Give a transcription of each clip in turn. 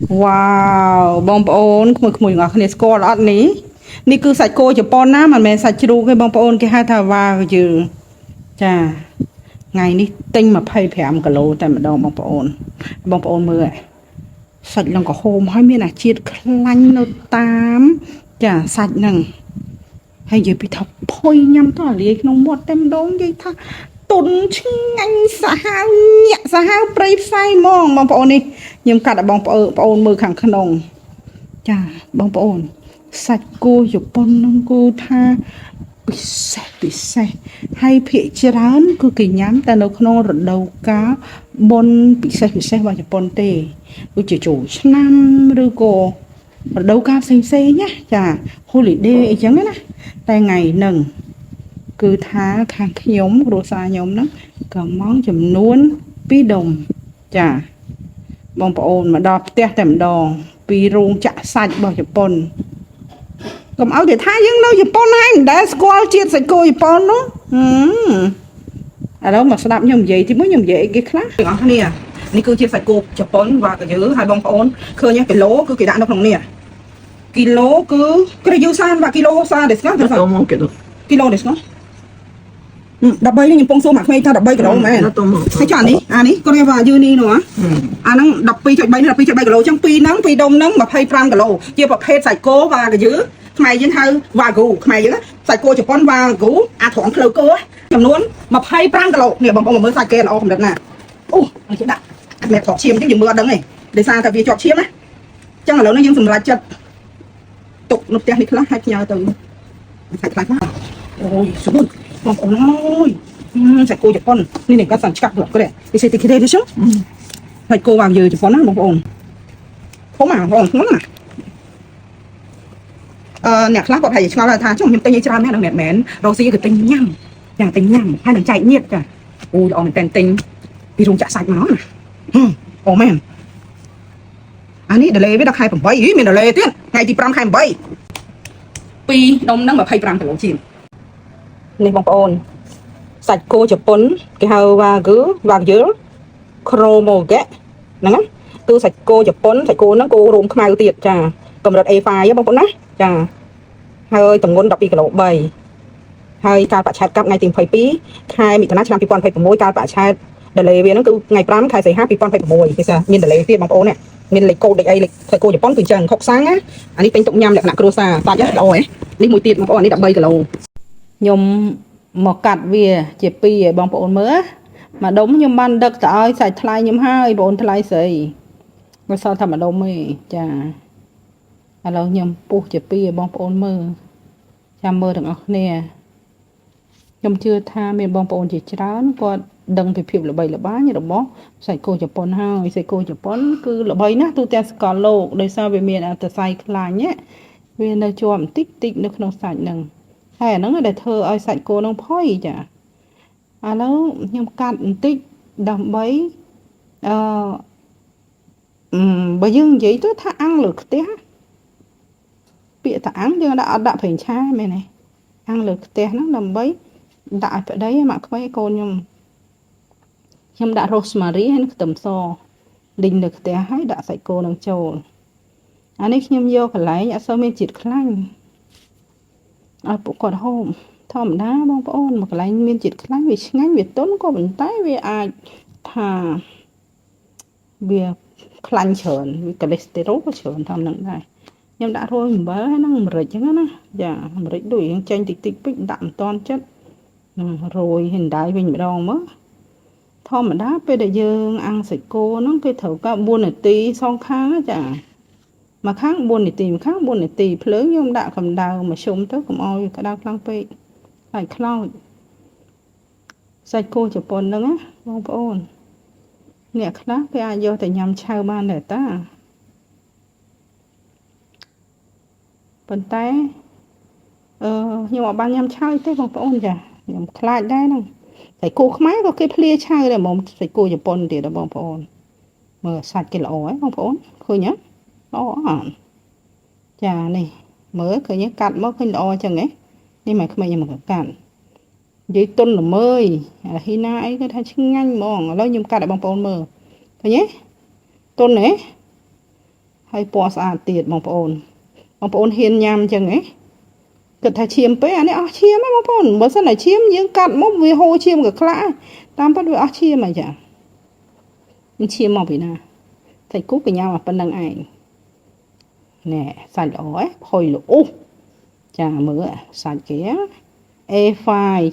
Wow បងប្អូនក្មួយៗអ្នកគ្នាស្គាល់អត់នេះគឺសាច់គោជប៉ុនណាមិនមែនសាច់ជ្រូកទេបងប្អូនគេហៅថាវ៉ាយើងចាថ្ងៃនេះទិញ25គីឡូតែម្ដងបងប្អូនមើលសាច់ឡើងក្រហមហើយមានអាជាតិខ្លាញ់នៅតាមចាសាច់ហ្នឹងហើយនិយាយពីថាផុយញ៉ាំទៅលាយក្នុងមាត់តែម្ដងនិយាយថាទុនឆ្ងាញ់សាហាវញាក់សាហាវព្រៃផ្សៃហ្មងបងប្អូននេះខ្ញុំកាត់ឲ្យបងប្អូនមើលខាងក្នុងចាបងប្អូនសាច់គោជប៉ុននឹងគូថាពិសេសហើយភាគច្រើនគឺគេញ៉ាំតែនៅក្នុងរដូវកាលបុណ្យពិសេសរបស់ជប៉ុនទេដូចជាចូលឆ្នាំឬក៏រដូវកាលផ្សេងណាចា holiday អីចឹងណាតែថ្ងៃហ្នឹងគឺថាខាងខ្ញុំគ្រួសារខ្ញុំហ្នឹងក៏មកចំនួន2ដុំចាបងប្អូនមកដល់ផ្ទះតែម្ដងពីរោងចក្រសាច់របស់ជប៉ុនកុំឲ្យគេថាយើងនៅជប៉ុនហើយមិនដែលស្គាល់ជាតិសាច់គោជប៉ុននោះឥឡូវមកស្ដាប់ខ្ញុំនិយាយទីមួយខ្ញុំនិយាយអីគេខ្លះទាំងអស់គ្នានេះគឺជាសាច់គោជប៉ុនវ៉ាកាយឺហើយបងប្អូនឃើញគីឡូគឺគេដាក់នៅក្នុងនេះគីឡូគឺក្រយូសានវ៉ាគីឡូសាですかគីឡូですか13នេះខ្ញុំពងសួរមកក្មេងថា13គីឡូមែនហើយចុះអានេះគាត់គេថាយឺនេះនោះអាហ្នឹង12.3នេះ12.3គីឡូអញ្ចឹង2ហ្នឹង2ដុំហ្នឹង25គីឡូជាប្រភេទសាច់គោវ៉ាកាយឺខ្មែរយើងហៅវ៉ាហ្គូខ្មែរយើងសាច់គោជប៉ុនវ៉ាហ្គូអាត្រង់ភ្លៅគោចំនួន25គីឡូនេះបងប្អូនមើលសាច់គេល្អកម្រិតណាអូនេះគេដាក់អ្នកថតឈាមអញ្ចឹងយើងមើលអត់ដឹងទេដោយសារតែវាជាប់ឈាមណាអញ្ចឹងឥឡូវនេះយើងសម្រេចចិត្តទុកនៅផ្ទះនេះខ្លះហើយផ្ញើទៅសាច់ខ្លះអូយសុបបងប្អូនអើយសាច់គោជប៉ុននេះគាត់សាច់ឆ្កាប់គាត់គេសេទីគេទេទេшүүសាច់គោវ៉ាយើជប៉ុនណាបងប្អូនធំបងប្អូនធ្ងន់ណាអ្នកខ្លះគាត់ប្រហែលឆ្ងល់ថាចុះខ្ញុំទិញឲ្យច្រើនណាស់នឹងមែនរ៉ូស៊ីគឺទិញញ៉ាំយ៉ាងទិញញ៉ាំហើយនឹងចែកញាតចាអូល្អមែនតែនទិញពីរោងចក្រសាច់មកណាអូមែនអានេះដលេវាដល់ខែ8មានដលេទៀតថ្ងៃទី5ខែ8 2ដុំហ្នឹង25គីឡូជាងនេះបងប្អូនសាច់គោជប៉ុនគេហៅវ៉ាយឺក្រូម៉ូហ្កេហ្នឹងណាគឺសាច់គោជប៉ុនសាច់គោហ្នឹងគោរោមខ្មៅទៀតចាកម្រិត A5 បងប្អូនណាចាហើយទម្ងន់12គីឡូ3ហើយកាលបច្ឆេទកាប់ថ្ងៃទី22ខែមិថុនាឆ្នាំ2026កាលបច្ឆេទដលេវាហ្នឹងគឺថ្ងៃ5ខែសីហា2026គេថាមានដលេទៀតបងប្អូននេះមានលេខកូដលេខអីលេខសាច់គោជប៉ុនគឺអញ្ចឹងខុកសាំងណាអានេះពេញទុកញ៉ាំលក្ខណៈគ្រួសារសាច់ល្អហ៎នេះមួយទៀតបងប្អូននេះ13គីឡូខ្ញុំមកកាត់វាជា2ឲ្យបងប្អូនមើលមួយដុំខ្ញុំបានដឹកទៅឲ្យសាច់ថ្លៃខ្ញុំហើយបងប្អូនថ្លៃស្រីមិនសល់តែមួយដុំទេចាឥឡូវខ្ញុំពុះជា2ឲ្យបងប្អូនមើលចាំមើលទាំងអស់គ្នាខ្ញុំជឿថាមានបងប្អូនជាច្រើនគាត់ដឹងពីភាពល្បីល្បាញរបស់សាច់គោជប៉ុនហើយសាច់គោជប៉ុនគឺល្បីណាស់ទូទាំងសកលលោកដោយសារវាមានអត្តស័យខ្លាញ់វានៅជាប់បន្តិចនៅក្នុងសាច់ហ្នឹងហើយអាហ្នឹងដែលធ្វើឲ្យសាច់គោនឹងផុយចាឥឡូវខ្ញុំកាត់បន្តិចដើម្បីបើយើងនិយាយទៅថាអាំងលើខ្ទះពាក្យថាអាំងយើងអត់ដាក់ប្រេងឆាមែនទេអាំងលើខ្ទះហ្នឹងដើម្បីដាក់ឲ្យប្តីមកក្មេងកូនខ្ញុំដាក់ rosemary ហើយខ្ទឹមសលីងនៅខ្ទះហើយដាក់សាច់គោនឹងចូលអានេះខ្ញុំយកកន្លែងអត់សូវមានជាតិខ្លាញ់ឲ្យពួកគាត់ហូបធម្មតាបងប្អូនមកកន្លែងមានជាតិខ្លាញ់វាឆ្ងាញ់វាទន់ក៏ប៉ុន្តែវាអាចថាវាខ្លាញ់ច្រើនវាកូលេស្តេរ៉ុលក៏ច្រើនតាមនឹងដែរខ្ញុំដាក់រោយអំបិលហើយនឹងម្រេចអញ្ចឹងណាចាម្រេចដូចយើងចេញតិចពេកដាក់មិនតាន់ចិត្តរោយហិនដៃវិញម្ដងមើលធម្មតាពេលដែលយើងអាំងសាច់គោហ្នឹងគេត្រូវការ4នាទីសងខាងចាមួយខាង4នាទីមួយខាង4នាទីភ្លើងខ្ញុំដាក់កម្ដៅមធ្យមទៅកុំឲ្យក្តៅខ្លាំងពេកហើយខ្លោចសាច់គោជប៉ុនហ្នឹងណាបងប្អូនអ្នកខ្លះគេអាចយកទៅញ៉ាំឆៅបានដែរតាប៉ុន្តែខ្ញុំអត់បានញ៉ាំឆៅទេបងប្អូនចាខ្ញុំខ្លាចដែរហ្នឹងសាច់គោខ្មែរក៏គេភ្លាឆៅដែរហ្មងសាច់គោជប៉ុនទៀតបងប្អូនមើលសាច់គេល្អហ៎បងប្អូនឃើញហ៎ល្អអត់ចានេះមើលឃើញកាត់មកឃើញល្អអញ្ចឹងហ៎នេះមកក្មេងខ្ញុំមកកាត់និយាយទុនល្មើយហ៊ីណាអីគេថាឆ្ងាញ់ហ្មងឥឡូវខ្ញុំកាត់ឲ្យបងប្អូនមើលឃើញទេទុនហ៎ ហើយពណ៌ស្អាតទៀតបងប្អូនហ៊ានញ៉ាំចឹងហ៎គិតថាឈាមពេកអានេះអស់ឈាមហ៎បងប្អូនបើសិនតែឈាមយើងកាត់មកវាហូរឈាមក៏ខ្លះតាមពិតវាអស់ឈាមហ៎ចាមានឈាមមកពីណាសាច់គោក៏ញ៉ាំតែប៉ុណ្្នឹងឯងណែសាច់ល្អហ៎ផុយល្អចាមើលសាច់គេ A5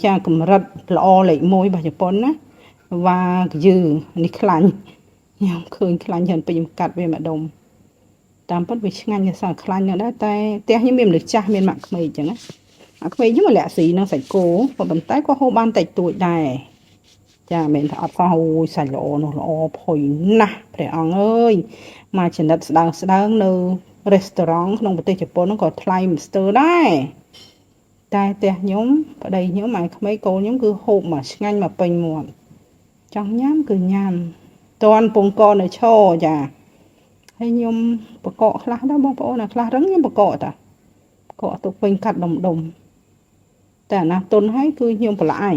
ចាកម្រិតល្អលេខ1របស់ជប៉ុនណាវ៉ាយឺនេះខ្លាញ់ខ្ញុំឃើញខ្លាញ់ច្រើនពេកខ្ញុំកាត់វាម្ដុំតាមពិតវាឆ្ងាញ់តែសារខ្លាញ់ណាស់ដែរតែផ្ទះខ្ញុំមានមនុស្សចាស់មានម៉ាក់ក្មេងអញ្ចឹងណាម៉ាក់ក្មេងខ្ញុំមកលាក់ស៊ីនឹងសាច់គោក៏ប៉ុន្តែក៏ហូបបានតិចតួចដែរចាមិនថាអត់សោះអូយសាច់ល្អនោះល្អផុយណាស់ព្រះអង្គអើយមកចំណិតស្ដើងនៅរេស្តូរ៉ង់ក្នុងប្រទេសជប៉ុនហ្នឹងក៏ថ្លៃមិនស្ទើរដែរតែផ្ទះខ្ញុំប្តីខ្ញុំម៉ែក្មេងកូនខ្ញុំគឺហូបមកឆ្ងាញ់មកពេញមាត់ចង់ញ៉ាំគឺញ៉ាំតន់ពងកនៅឈរចាហើយខ្ញុំបកកខ្លះដែរបងប្អូនអាខ្លះរឹងខ្ញុំបកកតាបកកទុកពេញកាត់ដុំតែអាណាទុនហើយគឺខ្ញុំប្រឡាយ